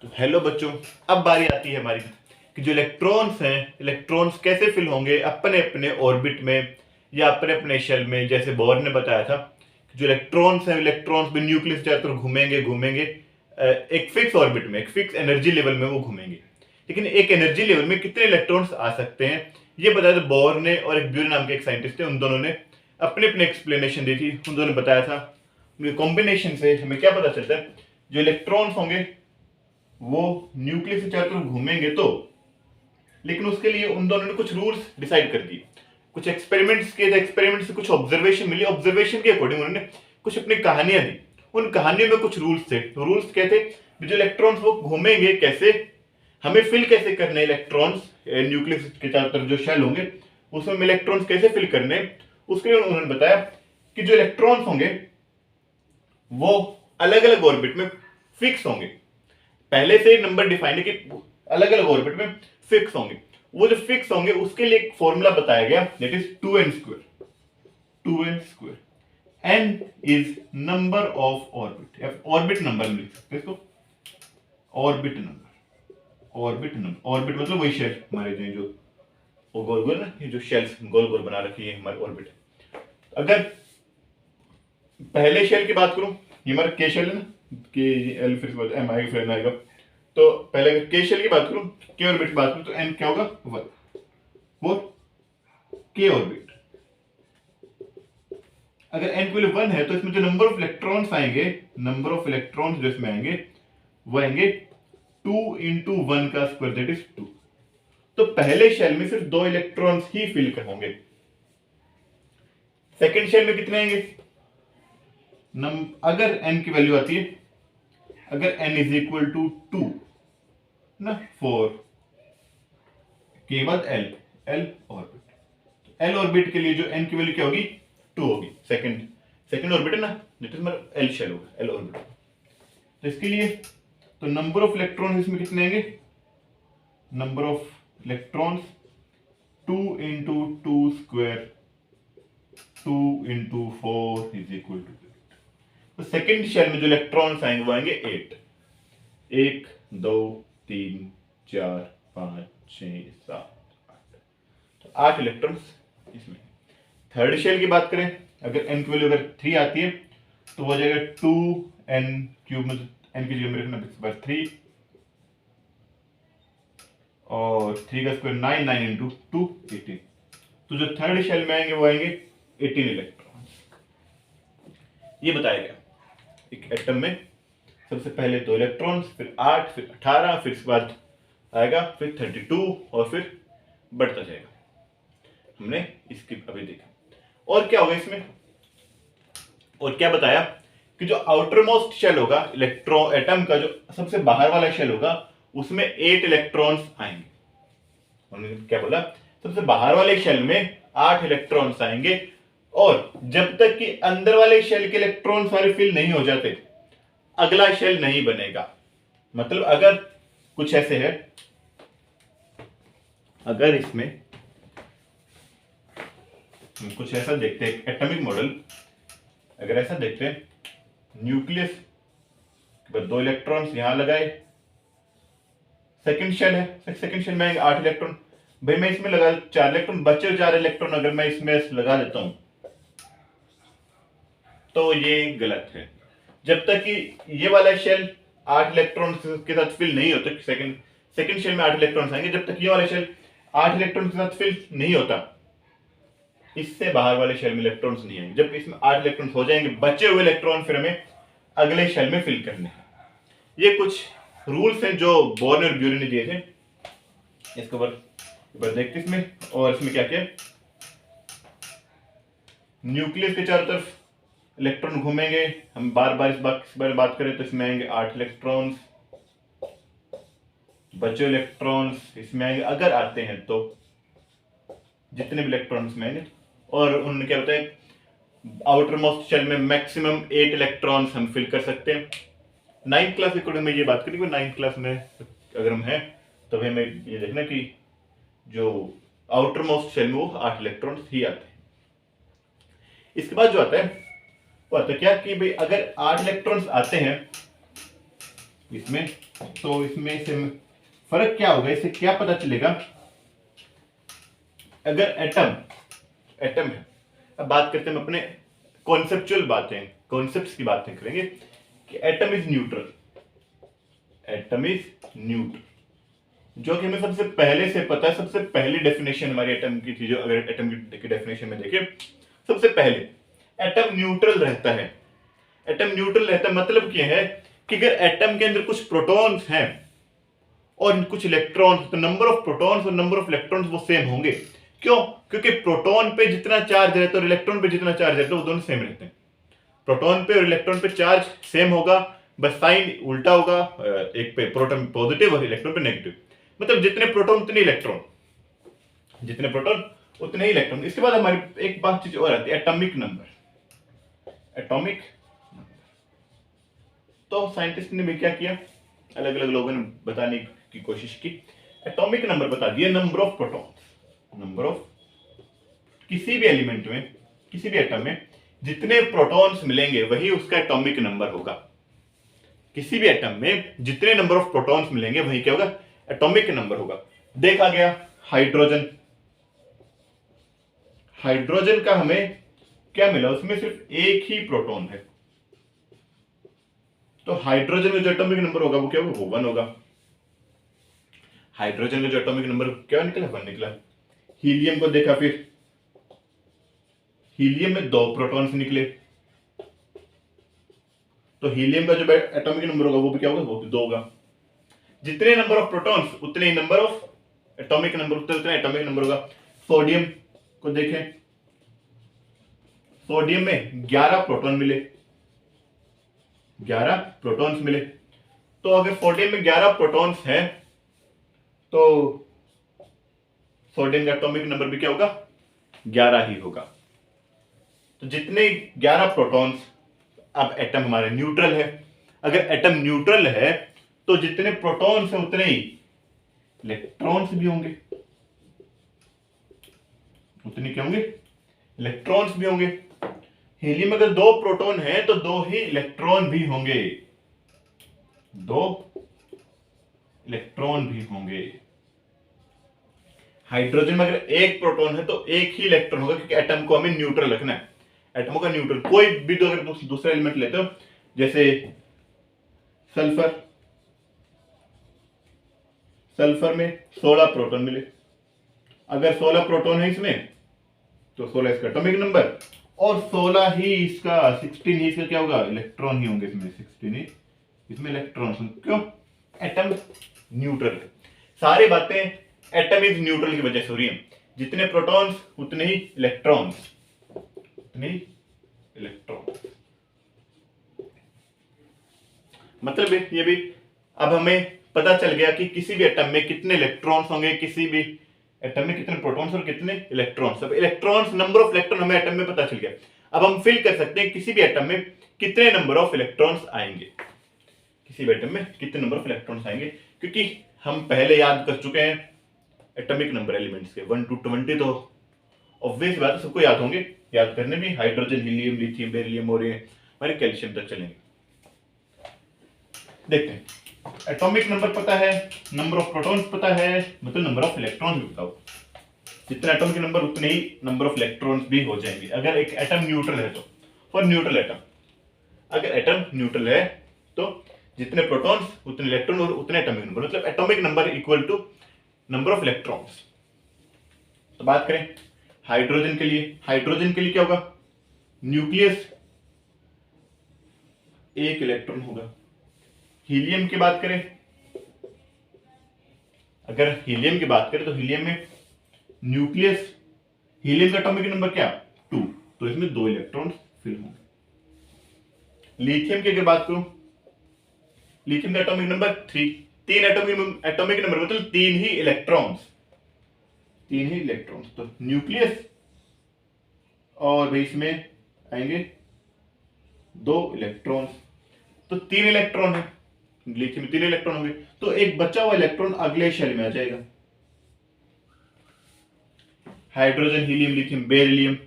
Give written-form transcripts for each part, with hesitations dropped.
तो हेलो बच्चों, अब बारी आती है हमारी कि जो इलेक्ट्रॉन्स हैं, इलेक्ट्रॉन्स कैसे फिल होंगे अपने अपने ऑर्बिट में या अपने अपने शेल में। जैसे बोर ने बताया था कि जो इलेक्ट्रॉन्स हैं, इलेक्ट्रॉन्स भी न्यूक्लियस चारों तरफ घूमेंगे घूमेंगे एक फिक्स ऑर्बिट में, एक फिक्स एनर्जी लेवल में वो घूमेंगे। लेकिन एक एनर्जी लेवल में कितने इलेक्ट्रॉन्स आ सकते हैं ये बताया था बोर ने, और एक ब्यूरे नाम के एक साइंटिस्ट थे, उन दोनों ने अपने अपने एक्सप्लेनेशन दी थी। उन दोनों ने बताया था उनके कॉम्बिनेशन से हमें क्या पता चलता है, जो इलेक्ट्रॉन्स होंगे वो न्यूक्लियस के चारों तरफ घूमेंगे तो, लेकिन उसके लिए उन दोनों ने कुछ रूल्स डिसाइड कर दिए, कुछ एक्सपेरिमेंट्स किए थे, एक्सपेरिमेंट से कुछ ऑब्जर्वेशन मिली, ऑब्जर्वेशन के अकॉर्डिंग उन्होंने कुछ अपनी कहानियां दी। उन कहानियों में कुछ रूल्स थे। तो रूल्स क्या थे, जो इलेक्ट्रॉन्स वो घूमेंगे कैसे, हमें फिल कैसे करने इलेक्ट्रॉन्स न्यूक्लियस के चारों तरफ जो शेल होंगे उसमें इलेक्ट्रॉन्स कैसे फिल करने, उसके लिए उन्होंने बताया कि जो इलेक्ट्रॉन्स होंगे वो अलग अलग ऑर्बिट में फिक्स होंगे। पहले से नंबर डिफाइंड है कि अलग अलग ऑर्बिट में फिक्स होंगे। वो जो फिक्स होंगे उसके लिए एक फॉर्मूला बताया गया, that is 2n²। 2n²। n is number of orbit, orbit number लिख सकते हैं इसको, ऑर्बिट नंबर। ऑर्बिट मतलब वही शेल हमारे जो गोल गोल ना, ये जो शेल्स गोल गोल बना रखी है हमारे ऑर्बिट। अगर पहले शेल की बात करूं, ये हमारा के शेल है ना, के एल फिर बाद एम आएगा फिर एन आएगा। तो पहले अगर के शेल की बात करूं, के ऑर्बिट की बात करूं, तो एन क्या होगा 1 वो के ऑर्बिट। अगर एन की वैल्यू 1 है तो इसमें जो नंबर ऑफ इलेक्ट्रॉन्स आएंगे, नंबर ऑफ इलेक्ट्रॉन्स जो इसमें आएंगे वो आएंगे 2 × 1 का स्क्वायर, दैट इज 2। तो पहले शेल में सिर्फ 2 इलेक्ट्रॉन्स ही फिल कर होंगे। सेकेंड शेल में कितने आएंगे, अगर एन की वैल्यू आती है, अगर n इज इक्वल टू 2 ना 4 के बाद एल ऑर्बिट। एल ऑर्बिट के लिए जो n की वैल्यू क्या होगी 2 होगी। सेकंड ऑर्बिट है ना, दैट इज हमारा एल शेल होगा, एल ऑर्बिट। तो इसके लिए तो नंबर ऑफ इलेक्ट्रॉन्स इसमें कितने आएंगे, number of electrons 2 × 2², 2 × 4 is equal to. तो सेकेंड शेल में जो इलेक्ट्रॉन्स आएंगे वो आएंगे 8। 1 2 3 4 5 6 7 8। तो 8 इलेक्ट्रॉन्स इसमें। थर्ड शेल की बात करें, अगर n की वैल्यू अगर 3 आती है तो वो हो जाएगा 2n³ में n की जगह में रखना 3 और 3 का स्क्वायर 9, 9 × 2 18। तो जो थर्ड शेल में आएंगे वो आएंगे 18 इलेक्ट्रॉन्स। ये बताया गया एक एटम में सबसे पहले 2 इलेक्ट्रॉन्स, फिर 8, फिर 18, फिर इसके बाद आएगा फिर 32 और फिर बढ़ता जाएगा। हमने इसकी अभी देखा। और क्या होगा इसमें, और क्या बताया कि जो आउटर मोस्ट शेल होगा इलेक्ट्रॉन एटम का, जो सबसे बाहर वाला शेल होगा उसमें 8 इलेक्ट्रॉन्स आएंगे। उन्होंने क्या बोला, सबसे बाहर वाले शेल में 8 इलेक्ट्रॉन्स आएंगे, और जब तक कि अंदर वाले शेल के इलेक्ट्रॉन सारे फिल नहीं हो जाते अगला शेल नहीं बनेगा। मतलब अगर कुछ ऐसे है, अगर इसमें हम कुछ ऐसा देखते हैं एटॉमिक मॉडल, अगर ऐसा देखते हैं न्यूक्लियस के बाद 2 इलेक्ट्रॉन्स यहां लगाए, सेकंड शेल है, सेकंड शेल में आएंगे 8 इलेक्ट्रॉन। भाई मैं इसमें लगा 4 इलेक्ट्रॉन, बचे 4 इलेक्ट्रॉन अगर मैं इसमें लगा देता हूं तो ये गलत है। जब तक कि ये वाला शेल 8 इलेक्ट्रॉन के साथ फिल नहीं होता, सेकंड शेल में 8 इलेक्ट्रॉन्स आएंगे, जब तक ये वाला शेल 8 इलेक्ट्रॉन के साथ फिल नहीं होता इससे बाहर वाले शेल में इलेक्ट्रॉन्स नहीं आएंगे। जब इसमें 8 इलेक्ट्रॉन्स हो जाएंगे, बचे हुए इलेक्ट्रॉन फिर हमें अगले शेल में फिल करने हैं। ये कुछ रूल्स हैं जो बोर्न और ब्यूरे ने दिए थे। इसके ऊपर देखते इसमें, और इसमें क्या क्या, न्यूक्लियस के चारों तरफ इलेक्ट्रॉन घूमेंगे। हम बार बार इस बारे में बात करें तो इसमें आएंगे 8 इलेक्ट्रॉन्स, बचे इलेक्ट्रॉन्स इसमें आएंगे अगर आते हैं तो, जितने भी इलेक्ट्रॉन्स में आएंगे। और उन्होंने क्या बताया, आउटर मोस्ट शेल में मैक्सिमम 8 इलेक्ट्रॉन्स हम फिल कर सकते हैं। 9th क्लास के अकॉर्डिंग में ये बात करें, 9th क्लास में अगर हम हैं तो हमें ये देखना कि जो आउटर मोस्ट शेल में वो 8 इलेक्ट्रॉन्स ही आते हैं। इसके बाद जो आता है वो आता है क्या कि भाई अगर 8 इलेक्ट्रॉन्स आते हैं इसमें, तो इसमें से फर्क क्या होगा, इससे क्या पता चलेगा? अगर एटम एटम है, अब बात करते हैं हम अपने कॉन्सेप्चुअल बातें, कॉन्सेप्ट्स की बातें करेंगे कि atom is neutral. Atom is neutral, जो कि हमें सबसे पहले से पता है। सबसे पहली डेफिनेशन हमारी एटम की थी, जो अगर एटम की डेफिनेशन में देखें, सबसे पहले एटम न्यूट्रल रहता है। एटम न्यूट्रल रहता है मतलब क्या है कि अगर एटम के अंदर कुछ प्रोटॉन्स हैं और कुछ इलेक्ट्रॉन्स, तो नंबर ऑफ प्रोटॉन्स और नंबर ऑफ इलेक्ट्रॉन्स वो सेम होंगे। क्यों? क्योंकि प्रोटॉन पे जितना चार्ज रहता है और इलेक्ट्रॉन पे जितना चार्ज रहता है वो दोनों सेम रहते हैं। प्रोटॉन पे और इलेक्ट्रॉन पे चार्ज सेम होगा, बस साइन उल्टा होगा, एक पे प्रोटॉन पॉजिटिव और इलेक्ट्रॉन पे नेगेटिव। मतलब जितने प्रोटॉन उतने इलेक्ट्रॉन, जितने प्रोटॉन उतने ही इलेक्ट्रॉन। इसके बाद हमारी एक बात चीज और आती है, एटॉमिक नंबर। एटॉमिक, तो साइंटिस्ट ने भी क्या किया, अलग अलग लोगों ने बताने की कोशिश की। एटॉमिक नंबर बता दिया, number of protons, number of किसी भी एलिमेंट में, किसी भी एटम में जितने प्रोटॉन्स मिलेंगे वही उसका एटॉमिक नंबर होगा। किसी भी एटम में जितने नंबर ऑफ प्रोटॉन्स मिलेंगे वही क्या होगा, एटॉमिक नंबर होगा। देखा गया हाइड्रोजन, हाइड्रोजन का हमें क्या मिला, उसमें सिर्फ एक ही प्रोटॉन है, तो हाइड्रोजन का जो एटॉमिक नंबर होगा वो क्या होगा, वो 1 होगा। हाइड्रोजन का जो एटॉमिक नंबर क्या निकला, 1 निकला। हीलियम को देखा, फिर हीलियम में 2 प्रोटॉन्स निकले, तो हीलियम का जो एटॉमिक नंबर होगा वो भी क्या होगा, वो भी 2 होगा। जितने नंबर ऑफ प्रोटॉन्स उतने ही नंबर ऑफ एटॉमिक नंबर, उतना एटॉमिक नंबर होगा। सोडियम को देखें, सोडियम में 11 प्रोटॉन मिले, 11 प्रोटॉन्स मिले। तो अगर सोडियम में 11 प्रोटॉन्स हैं तो सोडियम का एटॉमिक नंबर भी क्या होगा, 11 ही होगा। तो जितने 11 प्रोटॉन्स, अब एटम हमारा न्यूट्रल है। अगर एटम न्यूट्रल है तो जितने प्रोटॉन्स हैं उतने ही इलेक्ट्रॉन्स भी होंगे, उतने क्या होंगे, इलेक्ट्रॉन्स भी होंगे। हीलियम में अगर 2 प्रोटॉन है तो 2 ही इलेक्ट्रॉन भी होंगे, 2 इलेक्ट्रॉन भी होंगे। हाइड्रोजन में अगर 1 प्रोटॉन है तो 1 ही इलेक्ट्रॉन होगा, क्योंकि एटम को हमें न्यूट्रल रखना है। एटमों का न्यूट्रल, कोई भी दो अगर दूसरा एलिमेंट लेते हो, जैसे सल्फर, सल्फर में 16 प्रोटॉन मिले। अगर 16 प्रोटॉन है इसमें तो 16 इसका एटॉमिक नंबर, और 16 ही इसका, 16 ही इसका क्या होगा, इलेक्ट्रॉन ही होंगे इसमें, 16 ही इसमें इलेक्ट्रॉन। क्यों? एटम न्यूट्रल है। सारी बातें एटम इज न्यूट्रल की वजह से हो रही है। जितने प्रोटॉन्स उतने ही इलेक्ट्रॉन्स, उतने ही इलेक्ट्रॉन। मतलब ये भी अब हमें पता चल गया कि किसी भी एटम में कितने इलेक्ट्रॉन्स होंगे, किसी भी एटम में कितने प्रोटॉन्स और कितने इलेक्ट्रॉन्स। अब इलेक्ट्रॉन्स, नंबर ऑफ इलेक्ट्रॉन हमें एटम में पता चल गया। अब हम फिल कर सकते हैं किसी भी एटम में कितने नंबर ऑफ इलेक्ट्रॉन्स आएंगे, किसी भी एटम में कितने नंबर ऑफ इलेक्ट्रॉन्स आएंगे, क्योंकि हम पहले याद कर चुके हैं एटॉमिक नंबर एलिमेंट्स के 1 to 20, तो ऑब्वियस बात है सबको याद होंगे। याद करने भी हाइड्रोजन, हीलियम, लिथियम, बेरिलियम और ये हमारे कैल्शियम तक चलेंगे। देखते हैं, एटॉमिक नंबर पता है, नंबर ऑफ प्रोटॉन्स पता है, मतलब नंबर ऑफ इलेक्ट्रॉन्स भी बताओ। जितना एटॉमिक नंबर उतने ही नंबर ऑफ इलेक्ट्रॉन्स भी हो जाएंगे अगर एक एटम न्यूट्रल है तो। फॉर न्यूट्रल एटम, अगर एटम न्यूट्रल है तो जितने प्रोटॉन्स उतने इलेक्ट्रॉन और उतने एटॉमिक नंबर, मतलब atomic number equal to number of electrons. तो बात करें हाइड्रोजन के लिए, हाइड्रोजन के लिए क्या होगा, न्यूक्लियस 1 इलेक्ट्रॉन होगा। हीलियम की बात करें, अगर हीलियम की बात करें तो हीलियम में न्यूक्लियस, हीलियम का एटॉमिक नंबर क्या, 2, तो इसमें 2 इलेक्ट्रॉन फिल होंगे। लिथियम की अगर बात करूं, लिथियम का एटॉमिक नंबर 3, 3 एटॉमिक नंबर मतलब 3 ही इलेक्ट्रॉन्स, 3 ही इलेक्ट्रॉन्स। तो न्यूक्लियस और भाई इसमें आएंगे 2 इलेक्ट्रॉन्स, तो 3 इलेक्ट्रॉन है, लिथियम में 3 इलेक्ट्रॉन होंगे, तो एक बचा हुआ इलेक्ट्रॉन अगले शेल में आ जाएगा। Hydrogen, helium, lithium, beryllium,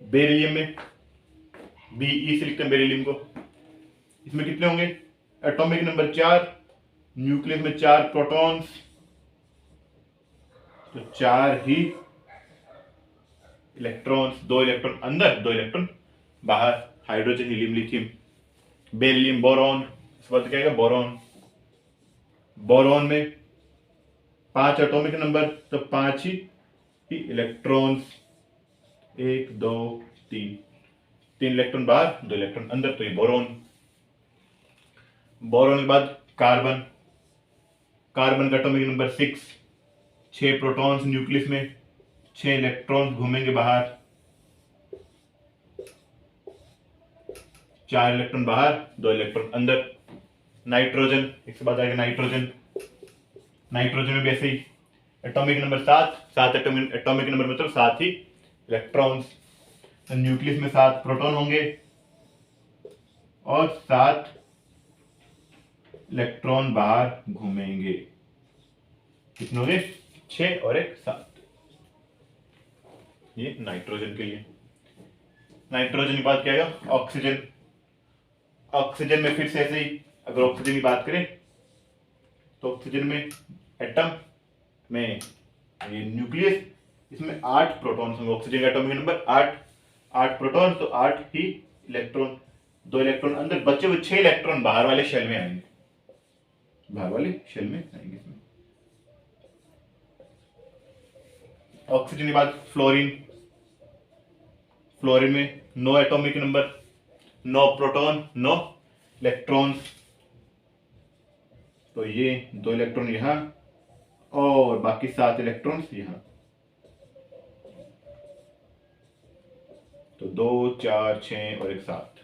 beryllium में BE से लिखते हैं बेरिलियम को, इसमें कितने होंगे एटॉमिक नंबर 4, न्यूक्लियस में 4 प्रोटॉन्स, तो 4 ही इलेक्ट्रॉन्स, 2 इलेक्ट्रॉन अंदर 2 इलेक्ट्रॉन बाहर। Hydrogen, helium, lithium, beryllium, boron. इस बात क्या है, बोरॉन। बोरॉन में 5 एटॉमिक नंबर, तो 5 ही इलेक्ट्रॉन्स, 1 2 3, 3 इलेक्ट्रॉन बाहर 2 इलेक्ट्रॉन अंदर, तो ये बोरॉन। बोरॉन के बाद कार्बन। कार्बन का एटॉमिक नंबर 6, 6 प्रोटॉन्स न्यूक्लियस में, 6 इलेक्ट्रॉन्स घूमेंगे बाहर, 4 इलेक्ट्रॉन बाहर 2 इलेक्ट्रॉन अंदर। नाइट्रोजन, इसके बाद आएगा नाइट्रोजन। नाइट्रोजन में भी ऐसे ही एटॉमिक नंबर 7, 7 एटॉमिक नंबर मतलब 7 ही इलेक्ट्रॉन्स। न्यूक्लियस में 7 प्रोटॉन होंगे और 7 इलेक्ट्रॉन बाहर घूमेंगे। कितने हो गए, 6 और 1 7। ये नाइट्रोजन के लिए। नाइट्रोजन की बात क्या है, ऑक्सीजन। ऑक्सीजन में फिर से ऐसे ही, अगर ऑक्सीजन की बात करें तो ऑक्सीजन में एटम में ये न्यूक्लियस, इसमें 8 प्रोटॉन्स होंगे। ऑक्सीजन का एटॉमिक नंबर 8, 8 प्रोटॉन तो 8 ही इलेक्ट्रॉन, 2 इलेक्ट्रॉन अंदर, बचे हुए 6 इलेक्ट्रॉन बाहर वाले शेल में आएंगे, बाहर वाले शेल में आएंगे इसमें। ऑक्सीजन के बाद फ्लोरीन। फ्लोरीन में 9 एटॉमिक नंबर, 9 प्रोटॉन 9 इलेक्ट्रॉन्स, तो ये 2 इलेक्ट्रॉन यहां और बाकी 7 इलेक्ट्रॉन्स यहां, तो 2 4 6 और 1 7।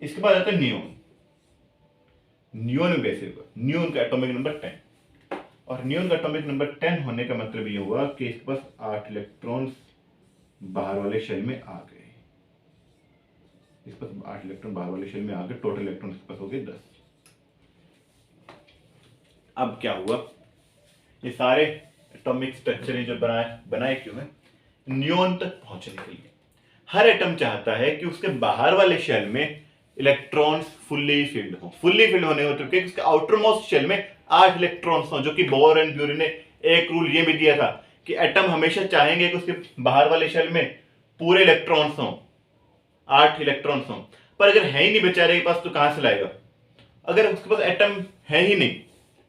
इसके बाद आता है नियोन। नियोन में वैसे होगा, नियोन का एटॉमिक नंबर 10, और नियोन का एटॉमिक नंबर 10 होने का मतलब ये हुआ कि इसके पास 8 इलेक्ट्रॉन्स बाहर वाले शेल में आ गए। इस पास 8 इलेक्ट्रॉन बाहर वाले शेल में आ गए, टोटल इलेक्ट्रॉन इसके पास हो गए 10। अब क्या हुआ, ये सारे एटॉमिक स्ट्रक्चर जो बनाए क्यों है, नियोन तक पहुंचने के लिए। हर एटम चाहता है कि उसके बाहर वाले शेल में इलेक्ट्रॉन्स फुल्ली फिल्ड हो। फुल्ली फिल्ड होने हो चुके, उसके आउटर मोस्ट शेल में 8 इलेक्ट्रॉन्स हो, जो कि बोर एंड ब्यूरी ने एक रूल ये भी दिया था कि एटम हमेशा चाहेंगे कि उसके बाहर वाले शेल में पूरे इलेक्ट्रॉन्स हो, 8 इलेक्ट्रॉन्स हो। पर अगर है ही नहीं बेचारे के पास तो कहां से लाएगा। अगर उसके पास एटम है ही नहीं,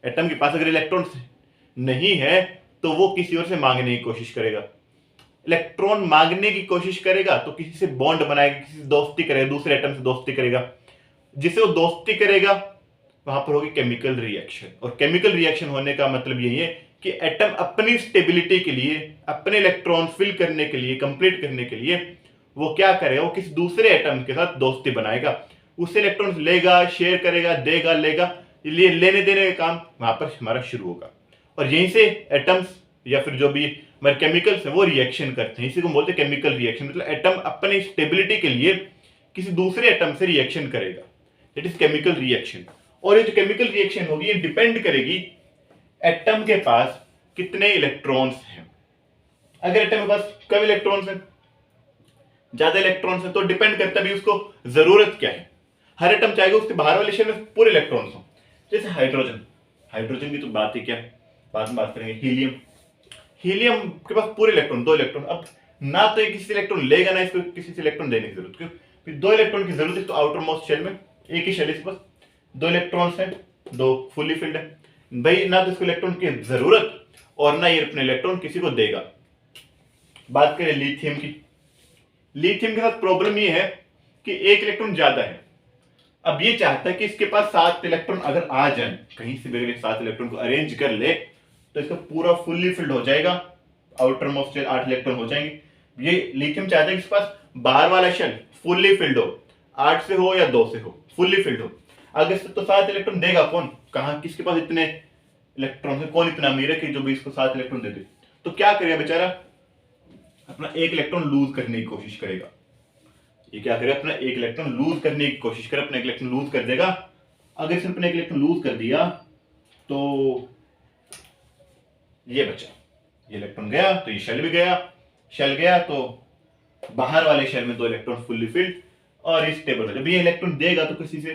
एटम के पास अगर इलेक्ट्रॉन्स नहीं है तो वो किसी और से मांगने की कोशिश करेगा। इलेक्ट्रॉन मांगने की कोशिश करेगा तो किसी से बॉन्ड बनाएगा, किसी से दोस्ती करेगा, दूसरे एटम से दोस्ती करेगा। जिसे वो दोस्ती करेगा वहां पर होगी केमिकल रिएक्शन, और केमिकल रिएक्शन होने का मतलब यही है कि एटम अपनी स्टेबिलिटी के लिए, अपने इलेक्ट्रॉन फिल करने के लिए, कंप्लीट करने के लिए वो क्या करेगा, वो किसी दूसरे एटम के साथ दोस्ती बनाएगा, उससे इलेक्ट्रॉन लेगा, शेयर करेगा, देगा, लेगा, लिए लेने देने का काम वहां पर हमारा शुरू होगा। और यहीं से एटम्स या फिर जो भी हमारे केमिकल्स है वो रिएक्शन करते हैं। इसी को बोलते हैं केमिकल रिएक्शन। मतलब एटम अपनी स्टेबिलिटी के लिए किसी दूसरे एटम से रिएक्शन करेगा, दैट इज केमिकल रिएक्शन। और ये जो केमिकल रिएक्शन होगी ये डिपेंड करेगी एटम के पास कितने इलेक्ट्रॉन्स हैं। अगर एटम के पास कम इलेक्ट्रॉन्स हैं, ज्यादा इलेक्ट्रॉन्स हैं, तो डिपेंड करता है भी उसको जरूरत क्या है। हर एटम चाहेगा उसके बाहर वाले शेल में पूरे इलेक्ट्रॉन्स हो। जैसे हाइड्रोजन, हाइड्रोजन की तो बात ही क्या, बाद में बात करेंगे। हीलियम, हीलियम के पास पूरे इलेक्ट्रॉन, 2 इलेक्ट्रॉन। अब ना तो ये किसी से इलेक्ट्रॉन लेगा, ना इसको किसी से इलेक्ट्रॉन देने की जरूरत, क्यों, फिर 2 इलेक्ट्रॉन की जरूरत है। तो आउटर मोस्ट शेल में एक ही शेल, इसके पास 2 इलेक्ट्रॉन्स हैं, 2 फुल्ली फिल्ड है भाई, ना तो इसको इलेक्ट्रॉन की जरूरत और ना ये अपने इलेक्ट्रॉन किसी को देगा। बात करें लिथियम की। लिथियम के साथ प्रॉब्लम ये है कि एक इलेक्ट्रॉन ज्यादा है। अब ये चाहता है कि इसके पास 7 इलेक्ट्रॉन अगर आ जाए, कहीं से भी 7 इलेक्ट्रॉन को अरेंज कर ले तो इसका पूरा फुल्ली फिल्ड हो जाएगा, आउटर मोस्ट शेल 8 इलेक्ट्रॉन हो जाएंगे। ये लिथियम चाहता है कि इसके पास बाहर वाला शेल फुल्ली फिल्ड हो, 8 से हो या 2 से हो, फुल्ली फिल्ड हो। अगर तो 7 इलेक्ट्रॉन देगा कौन, कहां, किसके पास इतने इलेक्ट्रॉन है, कौन इतना अमीर है कि जो भी इसको 7 इलेक्ट्रॉन दे दे। तो क्या करेगा बेचारा, अपना 1 इलेक्ट्रॉन लूज करने की कोशिश करेगा। ये क्या करेगा, अपना 1 इलेक्ट्रॉन लूज करने की कोशिश करे, अपना 1 इलेक्ट्रॉन लूज कर देगा। अगर इसने अपना 1 इलेक्ट्रॉन लूज कर दिया तो ये बचा, ये इलेक्ट्रॉन गया तो ये शेल भी गया, शेल गया तो बाहर वाले शेल में 2 इलेक्ट्रॉन फुल्ली फिल्ड और स्टेबल हो। जब ये इलेक्ट्रॉन देगा तो किसी से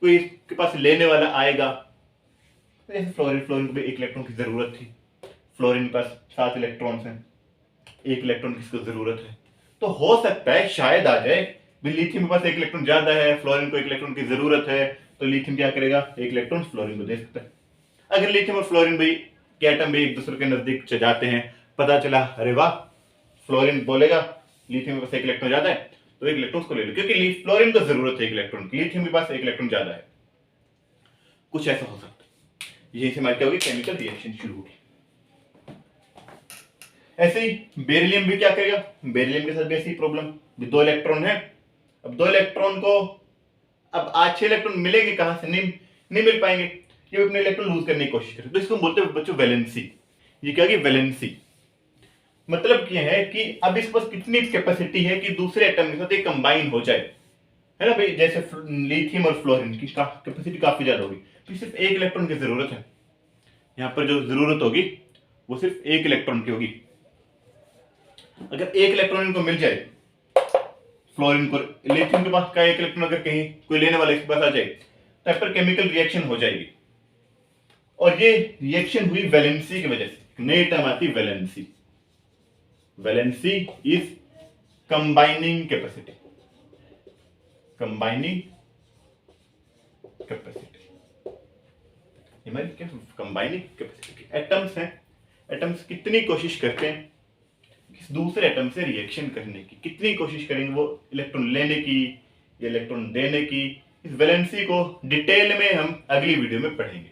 कोई इसके पास लेने वाला आएगा। जैसे फ्लोरीन को भी एक इलेक्ट्रॉन की जरूरत थी, फ्लोरीन के पास 7 इलेक्ट्रॉन्स हैं, एक इलेक्ट्रॉन की इसको जरूरत है। तो हो सकता है शायद आ जाए भी लिथियम के पास एक इलेक्ट्रॉन ज्यादा है, फ्लोरीन को एक इलेक्ट्रॉन की जरूरत है, तो लिथियम क्या करेगा, एक इलेक्ट्रॉन फ्लोरीन को दे सकता है। अगर लिथियम और फ्लोरीन भाई के एटम भी एक दूसरे के नजदीक जाते हैं, पता चला अरे वाह फ्लोरीन बोलेगा लिथियम के पास एक इलेक्ट्रॉन ज्यादा है तो एक इलेक्ट्रॉन को ले लो, क्योंकि फ्लोरीन को जरूरत है एक इलेक्ट्रॉन की, लिथियम के पास एक इलेक्ट्रॉन ज्यादा है। कुछ ऐसा हो सकता है। यही से हमारी क्या होगी, केमिकल रिएक्शन शुरू होगी। ऐसे ही बेरिलियम भी क्या करेगा, बेरिलियम के साथ भी ऐसी प्रॉब्लम, 2 इलेक्ट्रॉन है। अब 2 इलेक्ट्रॉन को अब 6 इलेक्ट्रॉन मिलेंगे कहां से, नहीं मिल पाएंगे, ये अपने इलेक्ट्रॉन लूज करने की कोशिश करें, तो इसको बोलते हैं बच्चों वैलेंसी। ये क्या है, वैलेंसी मतलब क्या है कि अब इसके पास कितनी कैपेसिटी है कि दूसरे एटम के साथ ये कंबाइन हो जाए, है ना भाई। जैसे लिथियम और फ्लोरीन की कैपेसिटी काफी ज्यादा होगी, तो सिर्फ एक इलेक्ट्रॉन की जरूरत है। यहां पर जो जरूरत होगी वो सिर्फ एक इलेक्ट्रॉन की होगी। अगर एक इलेक्ट्रॉन इनको मिल जाए, फ्लोरीन को, लिथियम के पास का एक इलेक्ट्रॉन अगर कहीं कोई लेने वाला इसके पास आ जाए, तो पर केमिकल रिएक्शन हो जाएगी। और ये रिएक्शन हुई वैलेंसी की वजह से। नई टर्म आती valency. Valency is combining capacity, combining capacity, हमारी क्या कंबाइनिंग कैपेसिटी। एटम्स हैं, एटम्स कितनी कोशिश करते हैं किस दूसरे एटम से रिएक्शन करने की, कितनी कोशिश करेंगे वो इलेक्ट्रॉन लेने की या इलेक्ट्रॉन देने की। इस वैलेंसी को डिटेल में हम अगली वीडियो में पढ़ेंगे।